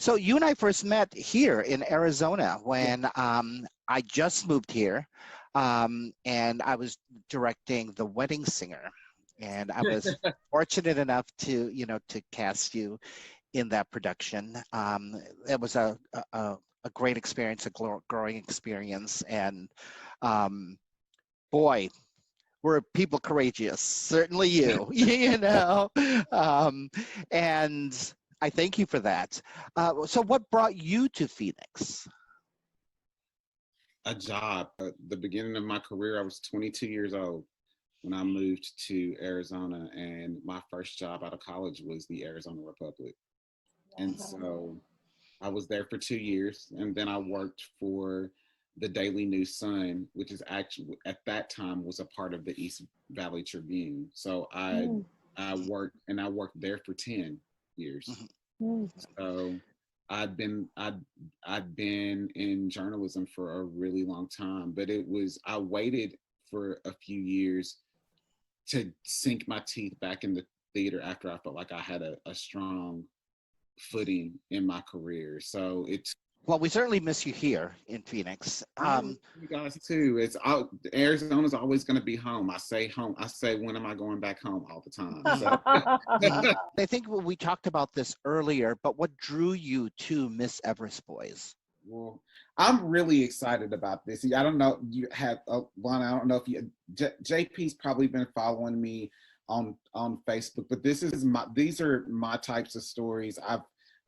So you and I first met here in Arizona when I just moved here, and I was directing The Wedding Singer, and I was fortunate enough to, to cast you in that production. It was a great experience, a growing experience, and boy, were people courageous, certainly you, and I thank you for that. So what brought you to Phoenix? A job. At the beginning of my career, I was 22 years old when I moved to Arizona, and my first job out of college was the Arizona Republic. And so I was there for 2 years, and then I worked for the Daily News Sun, which is actually at that time was a part of the East Valley Tribune. So I worked there for 10 years. So I'd been in journalism for a really long time, but I waited for a few years to sink my teeth back in the theater after I felt like I had a strong footing in my career. So it's Well, we certainly miss you here in Phoenix. you guys too. Arizona's always going to be home. I say home. I say, when am I going back home all the time? So. I think we talked about this earlier, but what drew you to Miss Everest Boys? Well, I'm really excited about this. I don't know. You have one. I don't know if JP's probably been following me on Facebook, but these are my types of stories.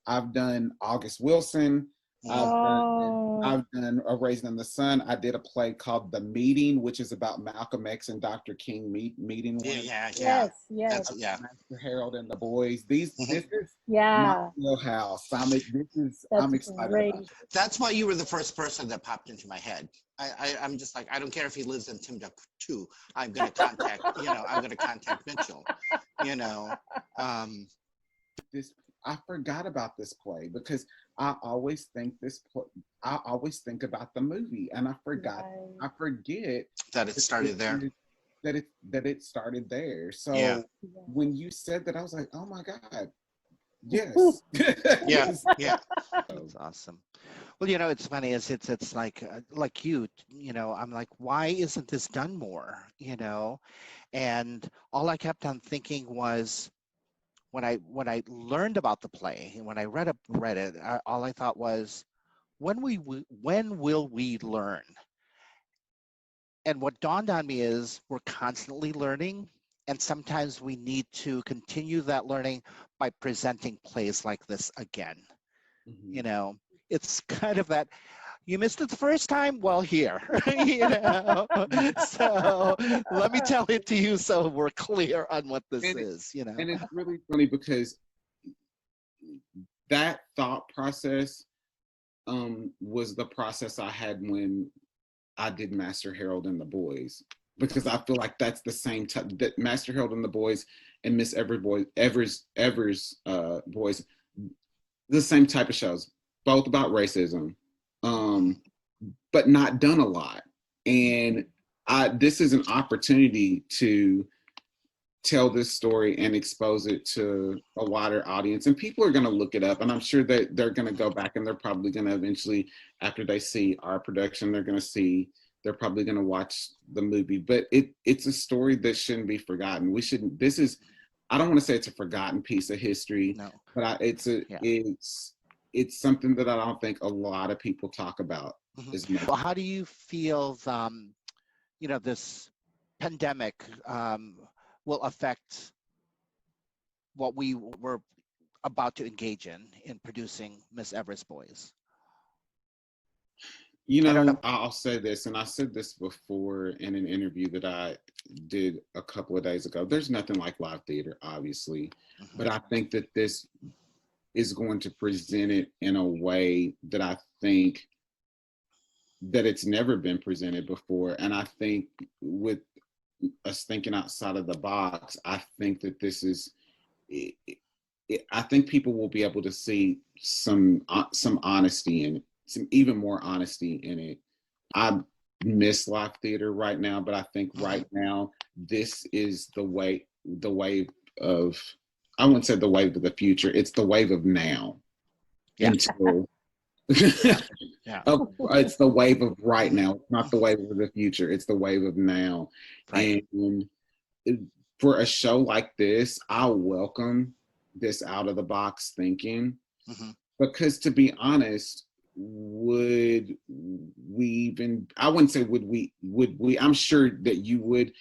I've done August Wilson. I've done A Raisin in the Sun. I did a play called The Meeting, which is about Malcolm X and Dr. King meeting. Yes. Master Harold and the Boys. This is my wheelhouse. I'm excited about it. That's why you were the first person that popped into my head. I'm just like, I don't care if he lives in Timbuktu. I'm going to contact, I'm going to contact Mitchell. I forgot about this play because I always think about the movie, and I forget that it started there. That it started there. So when you said that, I was like, oh my God, yes. Yeah. That's awesome. Well, it's funny, it's like you, I'm like, why isn't this done more? And all I kept on thinking was, when I learned about the play and when I read it, all I thought was, when will we learn? And what dawned on me is, we're constantly learning, and sometimes we need to continue that learning by presenting plays like this again. It's kind of that, you missed it the first time, well, here. So let me tell it to you so we're clear on what this is. And it's really funny because that thought process was the process I had when I did Master Harold and the Boys, because I feel like that's the same type, that Master Harold and the Boys and Miss Evers Boys, the same type of shows, both about racism, but not done a lot. And this is an opportunity to tell this story and expose it to a wider audience, and people are going to look it up, and I'm sure that they're going to go back, and they're probably going to eventually, after they see our production, they're probably going to watch the movie. But it's a story that shouldn't be forgotten. I don't want to say it's a forgotten piece of history, but it's something that I don't think a lot of people talk about as much. Well, how do you feel this pandemic will affect what we were about to engage in producing Miss Everest Boys? I'll say this, and I said this before in an interview that I did a couple of days ago. There's nothing like live theater, obviously, but I think that this is going to present it in a way that I think that it's never been presented before. And I think with us thinking outside of the box, I think that this is, I think people will be able to see some honesty in it, some even more honesty in it. I miss live theater right now, but I think right now this is the wave of, I wouldn't say the wave of the future, it's the wave of now. Yeah. until Yeah. it's the wave of right now. It's not the wave of the future. It's the wave of now. Right. And for a show like this, I welcome this out of the box thinking, Mhm. because to be honest, would we even, I wouldn't say would we, I'm sure that you would,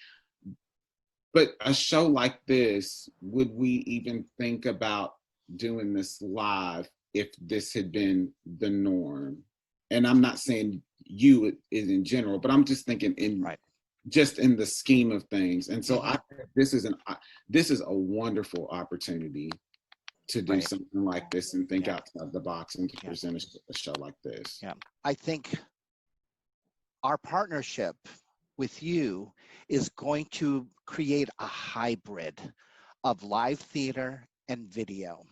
but a show like this, would we even think about doing this live if this had been the norm? And I'm not saying you is in general, but I'm just thinking in Right. just in the scheme of things. And so Mhm. this is a wonderful opportunity to do Right. something like this and think Yeah. outside the box and to Yeah. present a show like this. Yeah. I think our partnership with you is going to create a hybrid of live theater and video,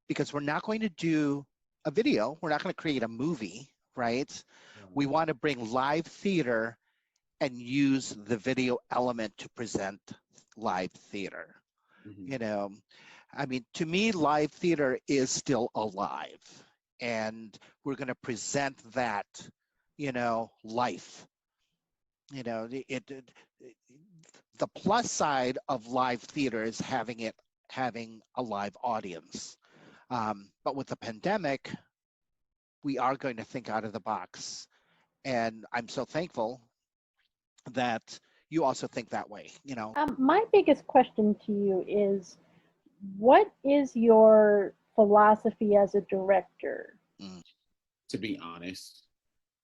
because we're not going to do a video. We're not going to create a movie, right? We want to bring live theater and use the video element to present live theater. Mhm. You know, I mean, to me, live theater is still alive, and we're going to present that, life. The plus side of live theater is having a live audience. But with the pandemic, we are going to think out of the box. And I'm so thankful that you also think that way, My biggest question to you is, what is your philosophy as a director? To be honest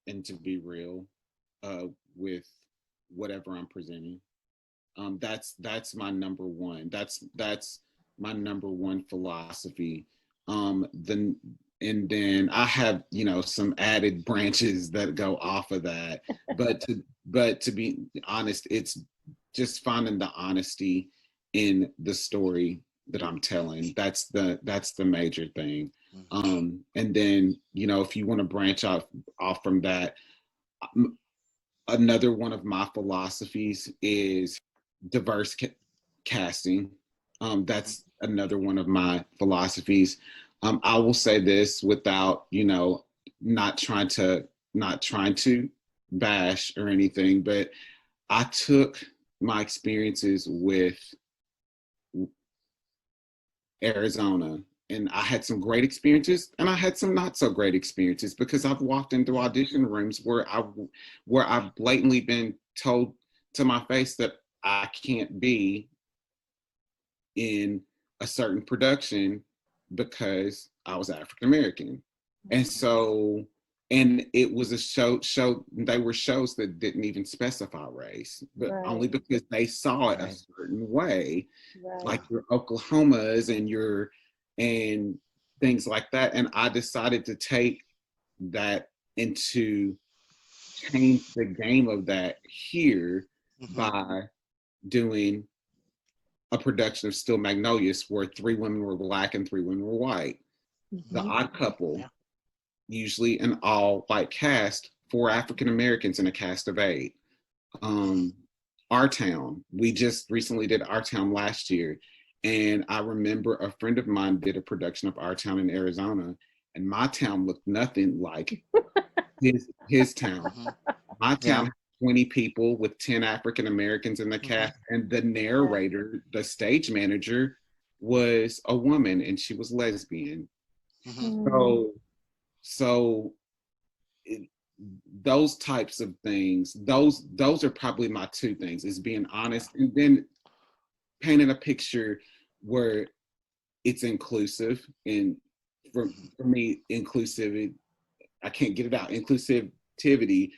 and to be real with whatever I'm presenting. That's my number one. That's my number one philosophy. And then I have, some added branches that go off of that. But to be honest, it's just finding the honesty in the story that I'm telling. That's the major thing. And then, if you want to branch off from that, another one of my philosophies is diverse casting. That's another one of my philosophies. I will say this without, not trying to bash or anything, but I took my experiences with Arizona, and I had some great experiences and I had some not so great experiences, because I've walked into audition rooms where I've blatantly been told to my face that I can't be in a certain production because I was African American. And so, and it was a show, they were shows that didn't even specify race, but only Right. because they saw it a Right. certain way, Right. like your Oklahomas and things like that. And I decided to take that and to change the game of that here by doing a production of Still Magnolias where 3 women were Black and 3 women were white. The Odd Couple, Yeah. usually an all white cast, 4 African Americans in a cast of 8. Our Town, we just recently did Our Town last year. And I remember a friend of mine did a production of Our Town in Arizona, and my town looked nothing like his town. My town had 20 people with 10 African Americans in the cast, and the narrator, the stage manager, was a woman, and she was lesbian. So those types of things, those are probably my 2 things: is being honest, and then painting a picture where it's inclusive. And for me, inclusivity, I can't get it out. Inclusivity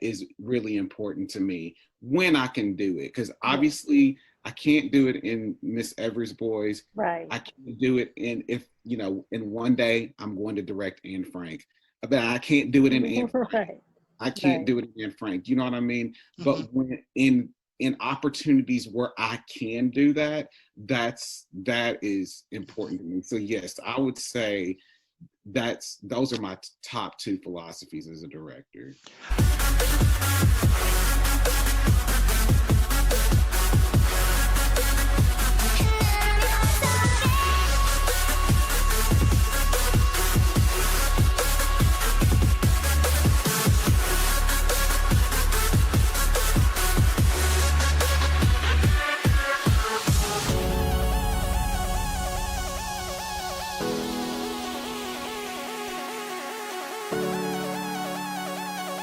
is really important to me when I can do it, because obviously I can't do it in Miss Evers Boys. Right. I can't do it in, in one day I'm going to direct Anne Frank, but I can't do it in Anne Frank. Right. I can't do it in Anne Frank. You know what I mean? But when in opportunities where I can do that, that is important to me. So yes, I would say those are my top 2 philosophies as a director.